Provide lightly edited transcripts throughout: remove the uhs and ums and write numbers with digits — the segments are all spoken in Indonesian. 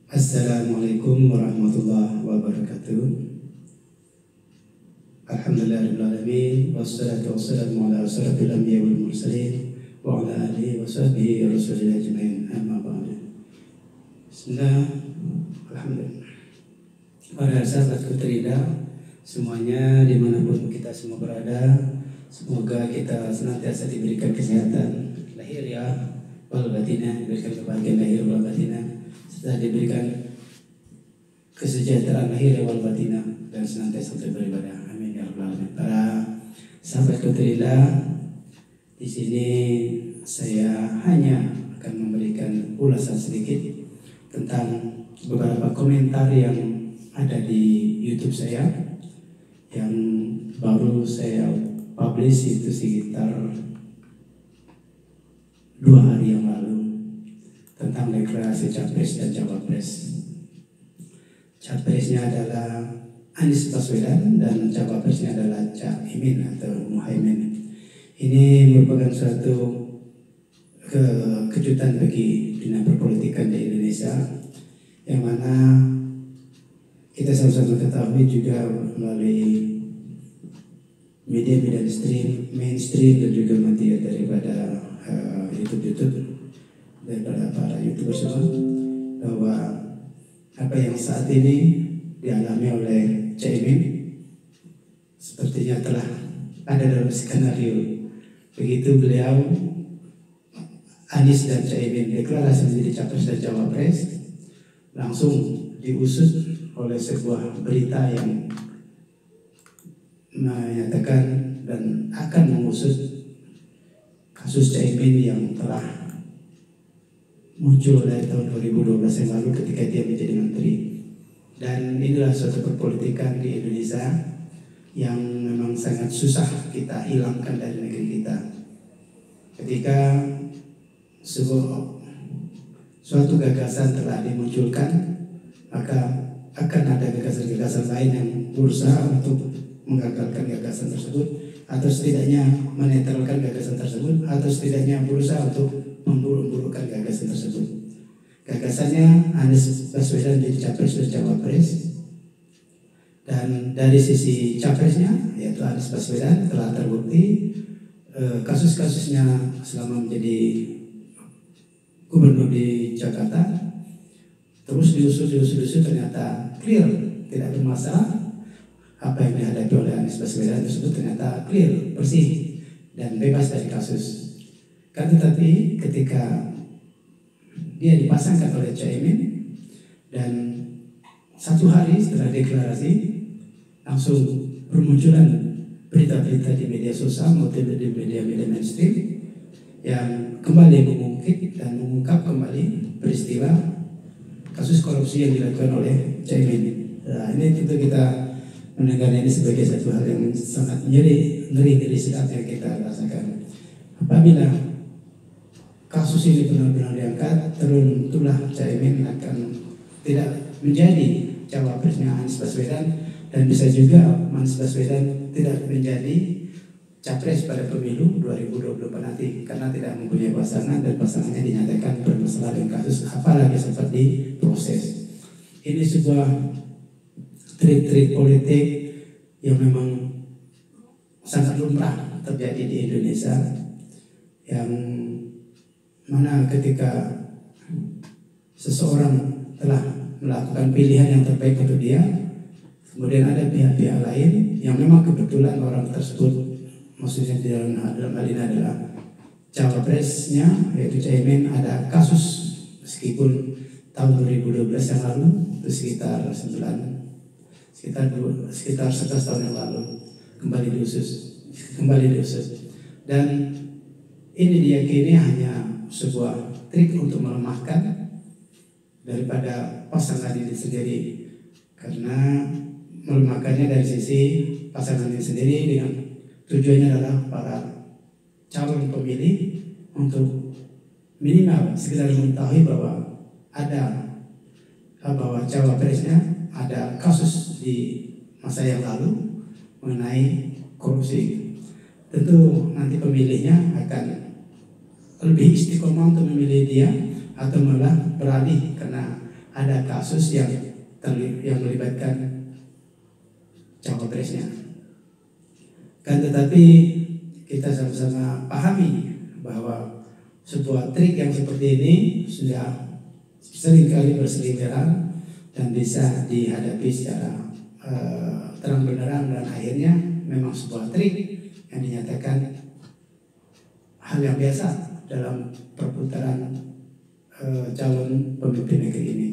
Assalamualaikum warahmatullahi wabarakatuh. Alhamdulillahirrahmanirrahim. Wassalatu wassalamu ala asyrafil anbiya wal mursalin wa ala alihi wa sahbihi rasulillah ajmain. Amma ba'du. Bismillah. Alhamdulillah. Para sahabatku terida semuanya dimanapun kita semua berada, semoga kita senantiasa diberikan kesehatan lahir ya wal batinah, diberikan kebahagiaan lahir wal batinah, serta diberikan kesejahteraan lahir wal batinah dan senantiasa beribadah. Amin ya rabbal alamin. Para sahabat terila, di sini saya hanya akan memberikan ulasan sedikit tentang beberapa komentar yang ada di YouTube saya yang baru saya publish itu sekitar 2 hari yang lalu tentang deklarasi Capres dan Cawapres. Capresnya adalah Anies Baswedan dan Cawapresnya adalah Cak Imin atau Muhaimin. Ini merupakan suatu kejutan bagi dunia perpolitikan di Indonesia, yang mana kita sama-sama ketahui juga melalui media-media mainstream dan juga media daripada YouTube daripada para YouTuber semua, bahwa apa yang saat ini dialami oleh Caimin sepertinya telah ada dalam skenario. Begitu beliau Anies dan Caimin deklarasi menjadi Capres dan Cawapres, langsung diusut oleh sebuah berita yang menyatakan dan akan mengusut kasus Caimin yang telah muncul dari tahun 2012 yang lalu ketika dia menjadi menteri. Dan inilah suatu perpolitikan di Indonesia yang memang sangat susah kita hilangkan dari negeri kita. Ketika suatu gagasan telah dimunculkan, maka akan ada gagasan-gagasan lain yang berusaha untuk menggagalkan gagasan tersebut, atau setidaknya menetralkan gagasan tersebut, atau setidaknya berusaha untuk memburuk-burukkan gagasan tersebut. Gagasannya Anies Baswedan jadi Capres dan Cawapres, dan dari sisi Capresnya yaitu Anies Baswedan telah terbukti kasus-kasusnya selama menjadi gubernur di Jakarta terus diusut ternyata clear, tidak bermasalah. Apa yang dihadapi oleh Anies Baswedan tersebut ternyata clear, bersih dan bebas dari kasus. Kan tetapi ketika dia dipasangkan oleh Caimin dan 1 hari setelah deklarasi langsung bermunculan berita-berita di media sosial maupun di media-media mainstream yang kembali mengungkit dan mengungkap kembali peristiwa kasus korupsi yang dilakukan oleh Caimin. Nah, ini tentu kita mendengar ini sebagai satu hal yang sangat ngeri sedap yang kita rasakan. Apabila kasus ini benar-benar diangkat, tentulah Caimin akan tidak menjadi cawapresnya Anies Baswedan, dan bisa juga Anies Baswedan tidak menjadi capres pada pemilu 2024 nanti karena tidak mempunyai pasangan dan pasangannya dinyatakan bermasalah dengan kasus, apalagi seperti proses. Ini sebuah trik-trik politik yang memang sangat lumrah terjadi di Indonesia, yang mana ketika seseorang telah melakukan pilihan yang terbaik untuk dia, kemudian ada pihak-pihak lain yang memang kebetulan orang tersebut, maksudnya dalam hal ini adalah cawapresnya yaitu Caimin, ada kasus meskipun tahun 2012 yang lalu itu sekitar 11 tahun yang lalu kembali diusut, dan ini diyakini hanya sebuah trik untuk melemahkan daripada pasangan ini sendiri, karena melemahkannya dari sisi pasangan ini sendiri dengan tujuannya adalah para calon pemilih untuk minimal sekedar mengetahui bahwa cawapresnya ada kasus di masa yang lalu mengenai korupsi. Tentu nanti pemilihnya akan lebih istiqomah untuk memilih dia atau malah beralih karena ada kasus yang melibatkan cawapresnya. Kan tetapi kita sama-sama pahami bahwa sebuah trik yang seperti ini sudah seringkali berseliweran dan bisa dihadapi secara terang benderang, dan akhirnya memang sebuah trik yang dinyatakan hal yang biasa dalam perputaran calon pemimpin negeri ini.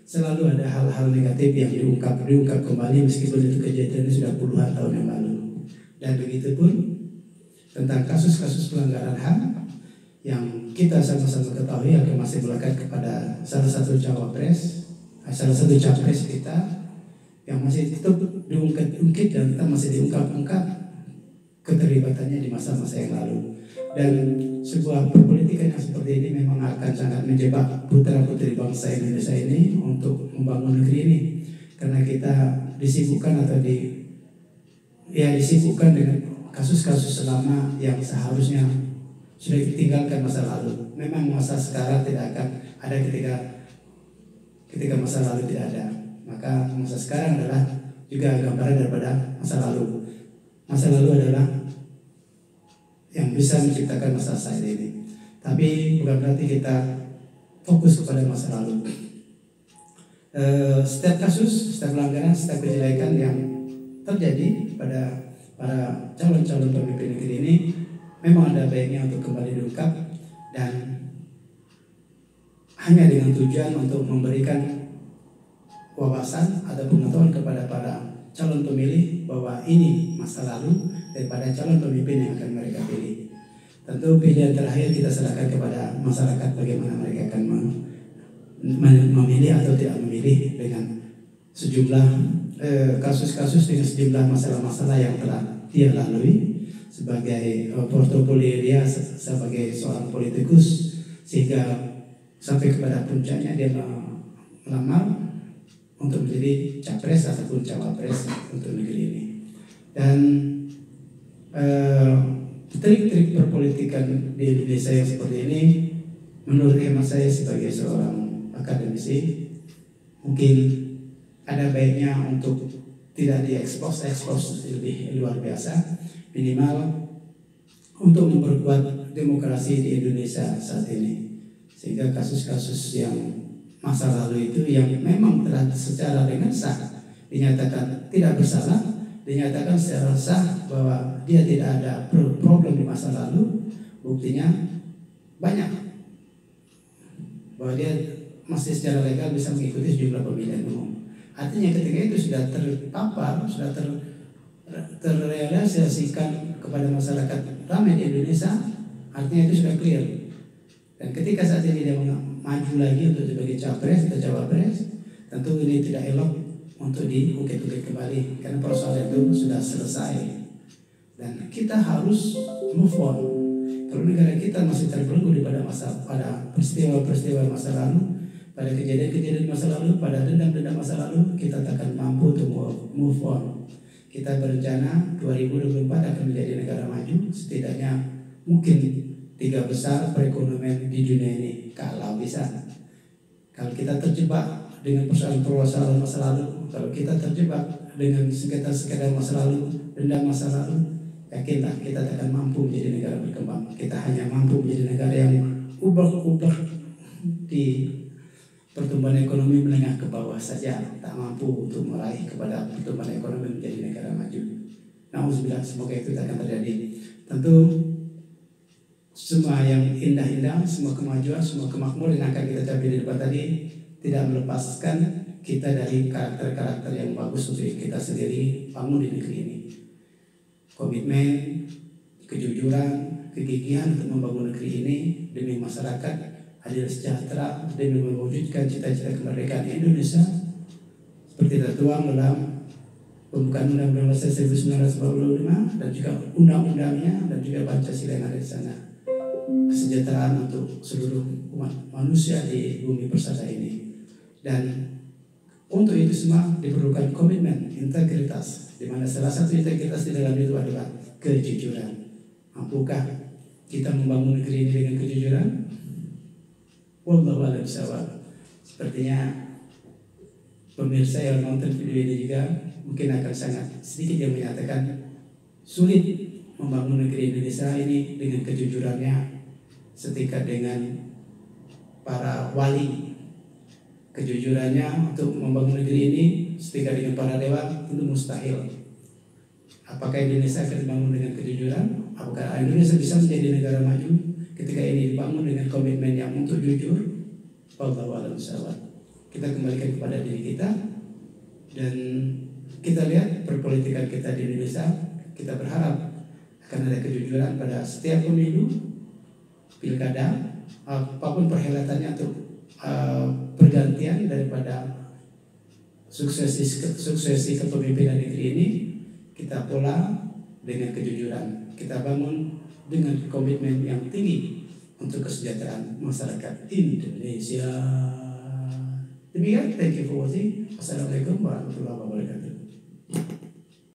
Selalu ada hal-hal negatif yang diungkap kembali meskipun itu kejadiannya sudah puluhan tahun yang lalu. Dan begitu pun tentang kasus-kasus pelanggaran HAM yang kita sama-sama ketahui akan masih melekat kepada salah satu capres kita yang masih tetap diungkit dan tetap masih diungkap-ungkap keterlibatannya di masa-masa yang lalu. Dan sebuah perpolitikan yang seperti ini memang akan sangat menjebak putra-putri bangsa Indonesia ini untuk membangun negeri ini, karena kita disibukkan disibukkan dengan kasus-kasus lama yang seharusnya sudah ditinggalkan masa lalu. Memang masa sekarang tidak akan ada ketika masa lalu tidak ada. Maka masa sekarang adalah juga gambaran daripada masa lalu. Masa lalu adalah yang bisa menciptakan masa saat ini. Tapi bukan berarti kita fokus kepada masa lalu. Setiap kasus, setiap pelanggaran, setiap kejelekan yang terjadi pada para calon-calon pemimpin negeri ini memang ada baiknya untuk kembali diungkap, dan hanya dengan tujuan untuk memberikan wawasan atau pengetahuan kepada para calon pemilih bahwa ini masa lalu daripada calon pemimpin yang akan mereka pilih. Tentu pilihan terakhir kita serahkan kepada masyarakat bagaimana mereka akan memilih atau tidak memilih dengan sejumlah kasus-kasus, dengan sejumlah masalah-masalah yang telah dia lalui sebagai portofolio dia sebagai seorang politikus, sehingga sampai kepada puncaknya dia melamar untuk menjadi capres ataupun cawapres untuk negeri ini. Dan trik-trik perpolitikan di Indonesia yang seperti ini, menurut hemat saya sebagai seorang akademisi, mungkin ada baiknya untuk tidak diekspos lebih luar biasa, minimal untuk memperkuat demokrasi di Indonesia saat ini, sehingga kasus-kasus yang masa lalu itu yang memang telah secara dengan sah dinyatakan tidak bersalah, dinyatakan secara sah bahwa dia tidak ada problem di masa lalu, buktinya banyak bahwa dia masih secara legal bisa mengikuti sejumlah pemilihan umum. Artinya ketika itu sudah terpapar, sudah terrealisasikan kepada masyarakat ramai di Indonesia, artinya itu sudah clear. Dan ketika saat ini dia maju lagi untuk sebagai capres atau cawapres, tentu ini tidak elok untuk diungkit-ungkit kembali, karena persoalan itu sudah selesai dan kita harus move on. Kalau negara kita masih terbelenggu pada peristiwa-peristiwa masa lalu, pada kejadian-kejadian masa lalu, pada dendam-dendam masa lalu, kita tak akan mampu untuk move on. Kita berencana 2024 akan menjadi negara maju, setidaknya mungkin 3 besar perekonomian di dunia ini. Kalau bisa, kalau kita terjebak dengan persoalan-persoalan masa lalu, kalau kita terjebak dengan sengketa-sengketa masa lalu, dendam masa lalu, yakinlah kita tak akan mampu menjadi negara berkembang. Kita hanya mampu menjadi negara yang ubah-ubah di pertumbuhan ekonomi menengah ke bawah saja, tak mampu untuk meraih kepada pertumbuhan ekonomi menjadi negara maju. Nauzubillah, semoga itu tak akan terjadi. Tentu semua yang indah-indah, semua kemajuan, semua kemakmuran yang akan kita capai di depan tadi tidak melepaskan kita dari karakter-karakter yang bagus untuk kita sendiri bangun di negeri ini. Komitmen, kejujuran, kegigihan untuk membangun negeri ini demi masyarakat adil sejahtera, demi mewujudkan cita-cita kemerdekaan Indonesia seperti tertuang dalam pembukaan Undang-Undang Dasar 1945 dan juga undang-undangnya dan juga Pancasila yang ada di sana. Kesejahteraan untuk seluruh umat manusia di bumi persada ini, dan untuk itu semua diperlukan komitmen, integritas, di mana salah satu integritas di dalam itu adalah kejujuran. Mampukah kita membangun negeri ini dengan kejujuran? Wallahu a'lam bishawab. Sepertinya pemirsa yang nonton video ini juga mungkin akan sangat sedikit yang menyatakan sulit membangun negeri Indonesia ini dengan kejujurannya setingkat dengan para wali. Kejujurannya untuk membangun negeri ini setingkat dengan para dewa itu mustahil. Apakah Indonesia akan dibangun dengan kejujuran? Apakah Indonesia bisa menjadi negara maju ketika ini dibangun dengan komitmen yang untuk jujur? Wallahu a'lam bishawab. Kita kembalikan kepada diri kita dan kita lihat perpolitikan kita di Indonesia. Kita berharap akan ada kejujuran pada setiap pemilu, pilkada, apapun perhelatannya untuk pergantian daripada suksesi kepemimpinan negeri ini. Kita pola dengan kejujuran, kita bangun dengan komitmen yang tinggi untuk kesejahteraan masyarakat Indonesia. Demikian, thank you for watching. Assalamualaikum warahmatullahi wabarakatuh.